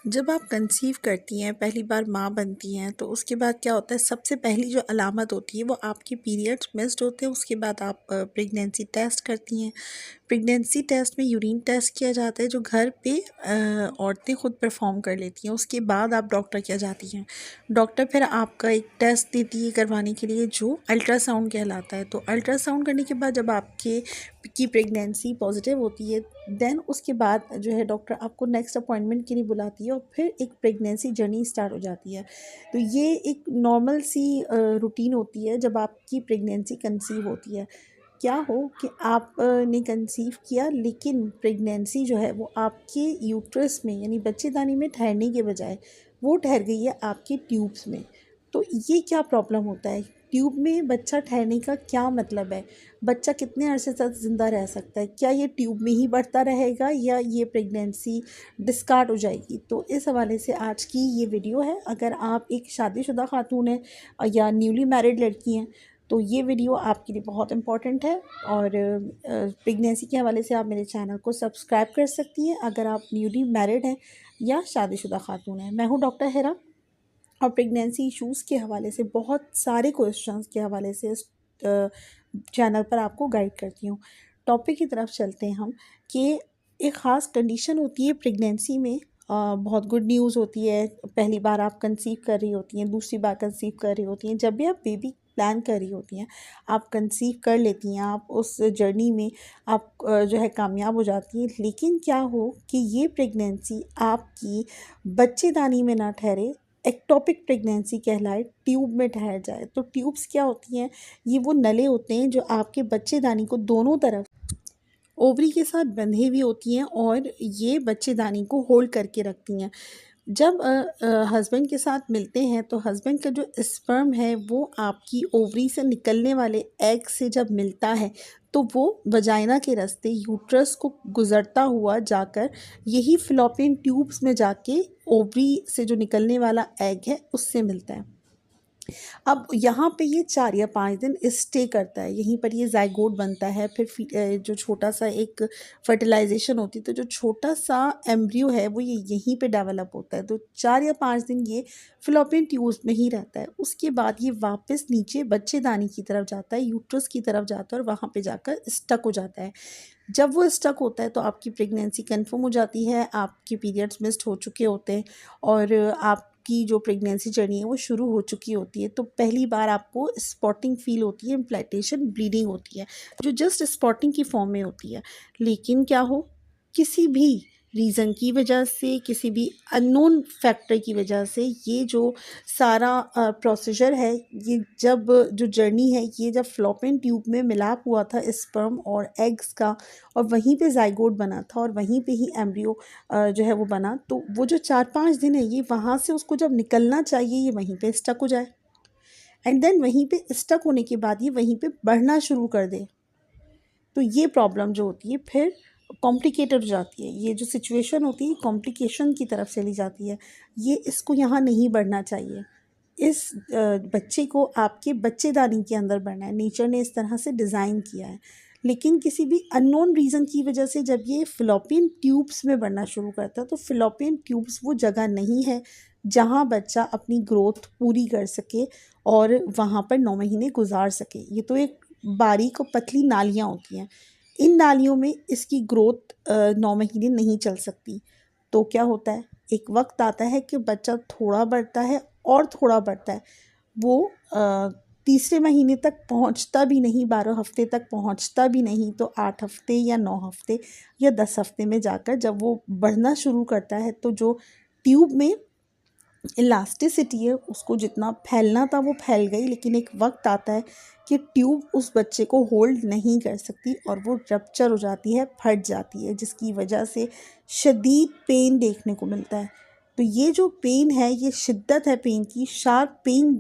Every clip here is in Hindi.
जब आप कंसीव करती हैं, पहली बार माँ बनती हैं, तो उसके बाद क्या होता है, सबसे पहली जो अलामत होती है वो आपके पीरियड्स मिस्ड होते हैं। उसके बाद आप प्रेगनेंसी टेस्ट करती हैं। प्रेगनेंसी टेस्ट में यूरिन टेस्ट किया जाता है, जो घर पे औरतें खुद परफॉर्म कर लेती हैं। उसके बाद आप डॉक्टर के जाती हैं। डॉक्टर फिर आपका एक टेस्ट देती है करवाने के लिए, जो अल्ट्रासाउंड कहलाता है। तो अल्ट्रासाउंड करने के बाद जब आपके की प्रेगनेंसी पॉजिटिव होती है, देन उसके बाद जो है डॉक्टर आपको नेक्स्ट अपॉइंटमेंट के लिए बुलाती है और फिर एक प्रेगनेंसी जर्नी स्टार्ट हो जाती है। तो ये एक नॉर्मल सी रूटीन होती है जब आपकी प्रेगनेंसी कंसीव होती है। क्या हो कि आप ने कंसीव किया, लेकिन प्रेगनेंसी जो है वो आपके यूट्रस में यानी बच्चेदानी में ठहरने के बजाय वो ठहर गई है आपके ट्यूब्स में। तो ये क्या प्रॉब्लम होता है? ट्यूब में बच्चा ठहरने का क्या मतलब है? बच्चा कितने अरसे तक ज़िंदा रह सकता है? क्या ये ट्यूब में ही बढ़ता रहेगा या ये प्रेगनेंसी डिस्कार्ड हो जाएगी? तो इस हवाले से आज की ये वीडियो है। अगर आप एक शादीशुदा खातून हैं या न्यूली मैरिड लड़की हैं, तो ये वीडियो आपके लिए बहुत इम्पॉर्टेंट है। और प्रेगनेंसी के हवाले से आप मेरे चैनल को सब्सक्राइब कर सकती हैं अगर आप न्यूली मैरिड हैं या शादीशुदा खातून हैं। मैं हूँ डॉक्टर हिरा, और प्रेगनेंसी इश्यूज़ के हवाले से बहुत सारे क्वेश्चंस के हवाले से इस चैनल पर आपको गाइड करती हूँ। टॉपिक की तरफ चलते हैं हम कि एक ख़ास कंडीशन होती है प्रेगनेंसी में। बहुत गुड न्यूज़ होती है। पहली बार आप कंसीव कर रही होती हैं, दूसरी बार कंसीव कर रही होती हैं, जब भी आप बेबी प्लान कर रही होती हैं, आप कंसीव कर लेती हैं, आप उस जर्नी में आप जो है कामयाब हो जाती हैं। लेकिन क्या हो कि ये प्रेगनेंसी आपकी बच्चेदानी में ना ठहरे, एक्टोपिक प्रेगनेंसी कहलाए, ट्यूब में ठहर जाए। तो ट्यूब्स क्या होती हैं? ये वो नले होते हैं जो आपके बच्चेदानी को दोनों तरफ ओवरी के साथ बंधे हुए होती हैं और ये बच्चेदानी को होल्ड करके रखती हैं। जब हस्बैंड के साथ मिलते हैं तो हस्बैंड का जो स्पर्म है वो आपकी ओवरी से निकलने वाले एग से जब मिलता है, तो वो वजाइना के रास्ते यूट्रस को गुजरता हुआ जाकर यही फिलोपियन ट्यूब्स में जाके ओवरी से जो निकलने वाला एग है उससे मिलता है। अब यहाँ पे ये 4 या 5 दिन स्टे करता है, यहीं पर ये ज़ाइगोट बनता है। फिर जो छोटा सा एक फर्टिलाइजेशन होती है, तो जो छोटा सा एम्ब्रियो है वो ये यहीं पे डेवलप होता है। तो 4 या 5 दिन ये फिलोपियन ट्यूब्स में ही रहता है। उसके बाद ये वापस नीचे बच्चेदानी की तरफ जाता है, यूट्रस की तरफ जाता है और वहाँ पे जाकर स्टक हो जाता है। जब वो स्टक होता है तो आपकी प्रेगनेंसी कंफर्म हो जाती है, आपके पीरियड्स मिस्ड हो चुके होते हैं और आपकी जो प्रेगनेंसी जर्नी है वो शुरू हो चुकी होती है। तो पहली बार आपको स्पॉटिंग फील होती है, इम्प्लांटेशन ब्लीडिंग होती है, जो जस्ट स्पॉटिंग की फॉर्म में होती है। लेकिन क्या हो, किसी भी रीज़न की वजह से, किसी भी अननोन फैक्टर की वजह से ये जो सारा प्रोसीजर है, ये जब जो जर्नी है, ये जब फ्लोपियन ट्यूब में मिलाप हुआ था स्पर्म और एग्स का, और वहीं पे ज़ाइगोट बना था और वहीं पे ही एम्ब्रियो जो है वो बना, तो वो जो 4-5 दिन है ये वहाँ से उसको जब निकलना चाहिए ये वहीं पे स्टक हो जाए, एंड देन वहीं पे स्टक होने के बाद ये वहीं पे बढ़ना शुरू कर दे। तो ये प्रॉब्लम जो होती है फिर कॉम्प्लिकेटेड हो जाती है। ये जो सिचुएशन होती है कॉम्प्लिकेशन की तरफ चली जाती है। ये इसको यहाँ नहीं बढ़ना चाहिए। इस बच्चे को आपके बच्चेदानी के अंदर बढ़ना है। नेचर ने इस तरह से डिज़ाइन किया है। लेकिन किसी भी अननोन रीज़न की वजह से जब ये फ़िलिपियन ट्यूब्स में बढ़ना शुरू करता है, तो फ़िलिपियन ट्यूब्स वो जगह नहीं है जहाँ बच्चा अपनी ग्रोथ पूरी कर सके और वहाँ पर 9 महीने गुजार सके। ये तो एक बारीक और पतली नालियाँ होती हैं। इन नालियों में इसकी ग्रोथ 9 महीने नहीं चल सकती। तो क्या होता है, एक वक्त आता है कि बच्चा थोड़ा बढ़ता है और थोड़ा बढ़ता है, वो तीसरे महीने तक पहुंचता भी नहीं, 12 हफ्ते तक पहुंचता भी नहीं, तो 8 हफ्ते या 9 हफ्ते या 10 हफ्ते में जाकर जब वो बढ़ना शुरू करता है, तो जो ट्यूब में इलास्टिसिटी है उसको जितना फैलना था वो फैल गई। लेकिन एक वक्त आता है कि ट्यूब उस बच्चे को होल्ड नहीं कर सकती और वो रप्चर हो जाती है, फट जाती है, जिसकी वजह से शदीद पेन देखने को मिलता है। तो ये जो पेन है, ये शिद्दत है पेन की, शार्प पेन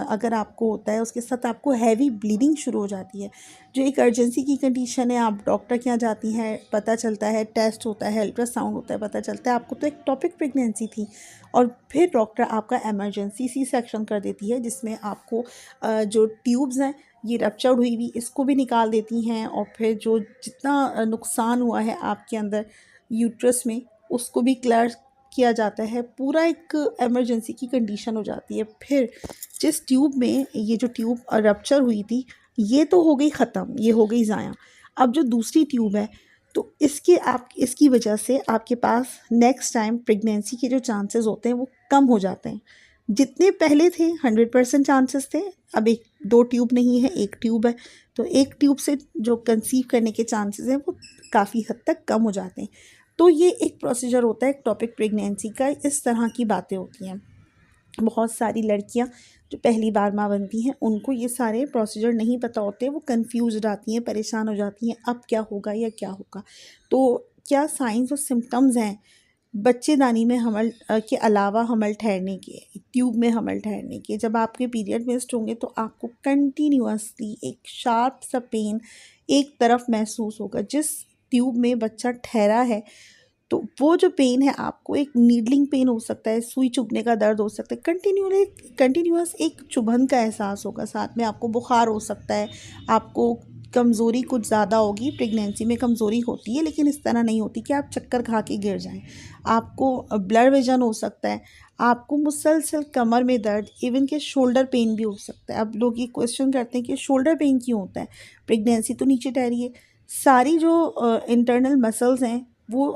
अगर आपको होता है, उसके साथ आपको हैवी ब्लीडिंग शुरू हो जाती है, जो एक अर्जेंसी की कंडीशन है। आप डॉक्टर के यहाँ जाती हैं, पता चलता है, टेस्ट होता है, अल्ट्रासाउंड होता है, पता चलता है आपको तो एक टॉपिक प्रेगनेंसी थी। और फिर डॉक्टर आपका इमरजेंसी सी सेक्शन कर देती है, जिसमें आपको जो ट्यूब्स हैं ये रप्चर्ड हुई हुई इसको भी निकाल देती हैं, और फिर जो जितना नुकसान हुआ है आपके अंदर यूट्रस में उसको भी क्लियर किया जाता है, पूरा एक इमरजेंसी की कंडीशन हो जाती है। फिर जिस ट्यूब में ये जो ट्यूब रप्चर हुई थी, ये तो हो गई ख़त्म, ये हो गई ज़ाया। अब जो दूसरी ट्यूब है, तो इसकी वजह से आपके पास नेक्स्ट टाइम प्रेगनेंसी के जो चांसेस होते हैं वो कम हो जाते हैं। जितने पहले थे 100% चांसेस थे, अब एक 2 ट्यूब नहीं है, 1 ट्यूब है, तो 1 ट्यूब से जो कंसीव करने के चांसेस हैं वो काफ़ी हद तक कम हो जाते हैं। तो ये एक प्रोसीजर होता है टॉपिक प्रेगनेंसी का, इस तरह की बातें होती हैं। बहुत सारी लड़कियां जो पहली बार माँ बनती हैं उनको ये सारे प्रोसीजर नहीं पता होते, वो कंफ्यूज आती हैं, परेशान हो जाती हैं, अब क्या होगा या क्या होगा। तो क्या साइंस और सिम्टम्स हैं बच्चेदानी में हमल के अलावा हमल ठहरने के, ट्यूब में हमल ठहरने के? जब आपके पीरियड मिस्ड होंगे तो आपको कंटिन्यूअसली एक शार्प सा पेन एक तरफ महसूस होगा। जिस ट्यूब में बच्चा ठहरा है तो वो जो पेन है, आपको एक नीडलिंग पेन हो सकता है, सुई चुभने का दर्द हो सकता है, कंटिन्यूअस एक चुभन का एहसास होगा, साथ में आपको बुखार हो सकता है, आपको कमज़ोरी कुछ ज़्यादा होगी। प्रेगनेंसी में कमज़ोरी होती है लेकिन इस तरह नहीं होती कि आप चक्कर खा के गिर जाएं। आपको ब्लड विजन हो सकता है, आपको मुसलसल कमर में दर्द, इवन के शोल्डर पेन भी हो सकता है। अब लोग ये क्वेश्चन करते हैं कि शोल्डर पेन क्यों होता है, प्रेगनेंसी तो नीचे ठहरी है। सारी जो इंटरनल मसल्स हैं वो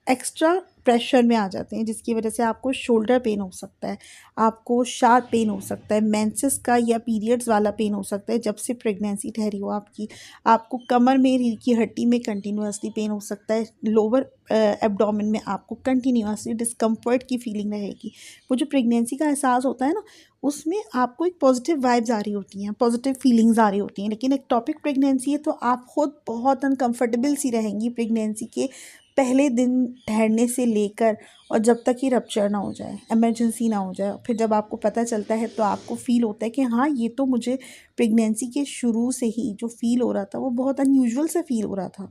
एक्स्ट्रा प्रेशर में आ जाते हैं, जिसकी वजह से आपको शोल्डर पेन हो सकता है, आपको शार्प पेन हो सकता है, मेंसेस का या पीरियड्स वाला पेन हो सकता है जब से प्रेगनेंसी ठहरी हो आपकी। आपको कमर में, रीढ़ की हड्डी में कंटिन्यूअसली पेन हो सकता है, लोअर एब्डोमेन में आपको कंटिन्यूअसली डिस्कम्फर्ट की फीलिंग रहेगी। वो जो प्रेगनेंसी का एहसास होता है ना, उसमें आपको एक पॉजिटिव वाइब्स आ रही होती हैं, पॉजिटिव फीलिंग्स आ रही होती हैं। लेकिन एक टॉपिक प्रेगनेंसी है तो आप खुद बहुत अनकंफर्टेबल सी रहेंगी प्रेगनेंसी के पहले दिन ठहरने से लेकर, और जब तक ये रप्चर ना हो जाए, इमरजेंसी ना हो जाए। फिर जब आपको पता चलता है तो आपको फ़ील होता है कि हाँ, ये तो मुझे प्रेगनेंसी के शुरू से ही जो फ़ील हो रहा था वो बहुत अनयूजुअल सा फ़ील हो रहा था।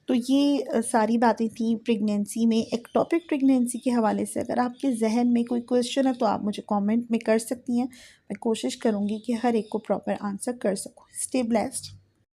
तो ये सारी बातें थी प्रेगनेंसी में, एक टॉपिक प्रेगनेंसी के हवाले से। अगर आपके जहन में कोई क्वेश्चन है तो आप मुझे कमेंट में कर सकती हैं, मैं कोशिश करूँगी कि हर एक को प्रॉपर आंसर कर सकूँ। Stay blessed.